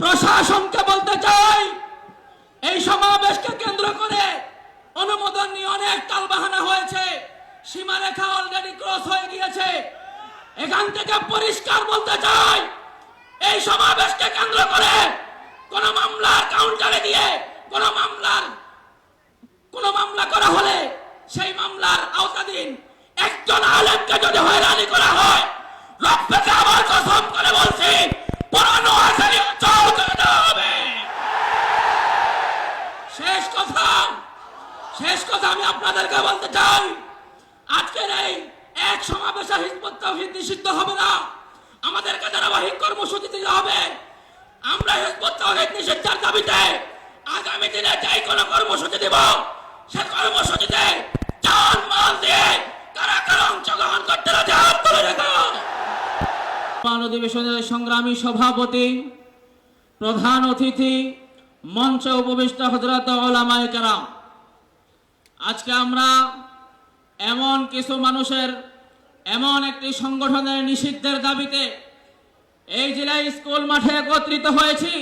প্রশাসনকে বলতে চাই, এই সমাবেশকে কেন্দ্র করে অনুমোদন নিয়ে অনেক টালবাহানা হয়েছে, সীমারেখা অলরেডি ক্রস হয়ে গিয়েছে। এখান থেকে পরিষ্কার বলতে চাই, এই সমাবেশকে কেন্দ্র করে কোন মামলার কাউন্টারে দিয়ে কোন মামলা করা হলে সেই মামলার আওতাধীন একজন আলেমকে যদি হয়রানি করা হয়, রব্বকে আবার কসম করে বলছি, পুরানো আসারি অচল করে দেওয়া হবে। শেষ কথা আমি আপনাদেরকে বলতে চাই, আজকের এই এক সমাবেশে হিজবুত তাওহীদ নিষিদ্ধ হবে না, আমাদেরকে ধারাবাহিক কর্মসূচি দিতে হবে। আমরা হিজবুত তাওহীদ নিষিদ্ধের দাবিতে আগামী দিনে যাই কোনো কর্মসূচি দেব, সে কর্মসূচিতে জান মাল দিয়ে কারা কারা অংশগ্রহণ করতে রাজি হাত তুলে রেখো। অধিবেশনের সংগ্রামী সভাপতি, প্রধান অতিথি, মঞ্চে উপবিষ্ট হযরত উলামায়ে কেরাম, আজকে আমরা এমন কিছু মানুষের এমন একটি সংগঠনের নিষিদ্ধের দাবিতে এই জেলায় স্কুল মাঠে একত্রিত হয়েছি,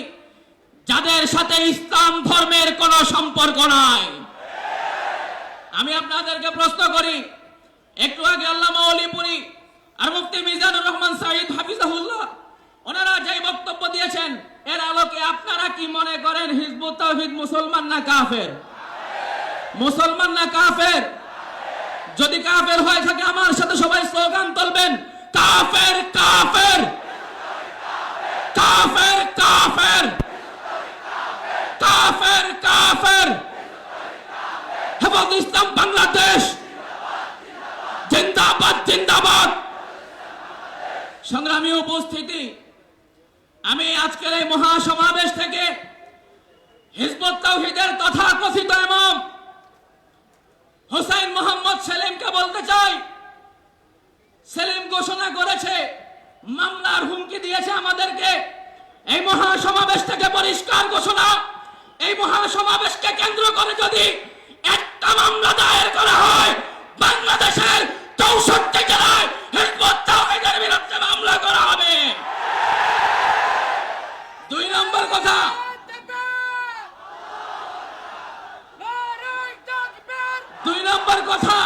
যাদের সাথে ইসলাম ধর্মের কোনো সম্পর্ক নাই। আমি আপনাদেরকে প্রশ্ন করি, একটু আগে আল্লামা ওলিপুরি আর মুফতি মিজানুর রহমান সাঈদ হাফিজাহুল্লাহ ওনারা যে বক্তব্য দিয়েছেন, এর আলোকে আপনারা কি মনে করেন হিজবুত তাওহীদ মুসলমান না কাফের? মুসলমান না কাফের? যদি কাফের হয়ে থাকে আমার সাথে সবাই স্লোগান তুলবেন, কাফের কাফের কাফের কাফের কাফের কাফের। হেফাজত ইসলাম বাংলাদেশ জিন্দাবাদ জিন্দাবাদ। সংগ্রামী উপস্থিতি, আমি আজকের এই মহাসমাবেশ থেকে হিজবুত তাওহীদের তথাকথিত ইমাম হুসাইন মোহাম্মদ সেলিমকে বলতে চাই, সেলিম ঘোষণা করেছে, মামলার হুমকি দিয়েছে আমাদেরকে। এই মহাসমাবেশ থেকে পরিষ্কার ঘোষণা, এই মহাসমাবেশকে কেন্দ্র করে যদি একটা মামলা দায়ের করা হয়, বাংলাদেশের 64 জেলায় হিজবুত তাওহীদের বিরুদ্ধে মামলা করা হবে। দুই নম্বর কথা,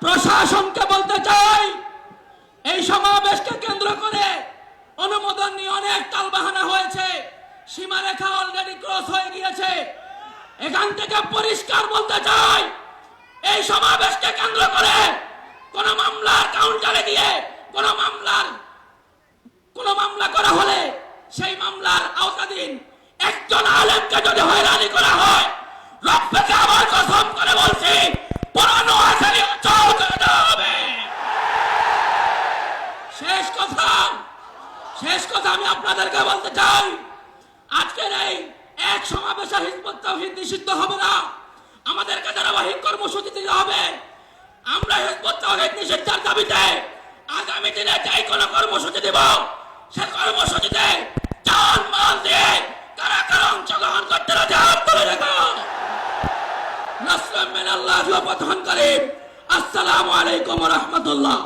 প্রশাসনকে বলতে চাই, এই সমাবেশকে কেন্দ্র করে অনুমোদন নিয়ে অনেক টালবাহানা হয়েছে, সীমারেখা অলরেডি ক্রস হয়ে গিয়েছে। এখান থেকে পরিষ্কার বলতে চাই, এই সমাবেশকে কেন্দ্র করে কোন মামলার কাউন্টারে দিয়ে কোন মামলা করা হলে সেই মামলার আওতাধীন একজন আলেমকে যদি হয়রানি করা হয়, রব্বকে আবার কসম করে বলছি, পুরানো আসারি অচল করে দেওয়া হবে। শেষ কথা আমি আপনাদেরকে বলতে চাই, আজকের এই এক সমাবেশে হিজবুত তাওহীদ নিষিদ্ধ হবে না, আমাদেরকে ধারাবাহিক কর্মসূচি দিতে হবে। আমরা হিজবুত তাওহীদ নিষিদ্ধের দাবিতে আগামী দিনে যাই কোনো কর্মসূচি দেব, সে কর্মসূচিতে জান মাল দিয়ে কারা কারা অংশগ্রহণ করতে রাজি হাত তুলে রেখো। নাসরুম মিনাল্লাহি ওয়া ফাতহুন করিম। আসসালামু আলাইকুম ওয়া রাহমাতুল্লাহ।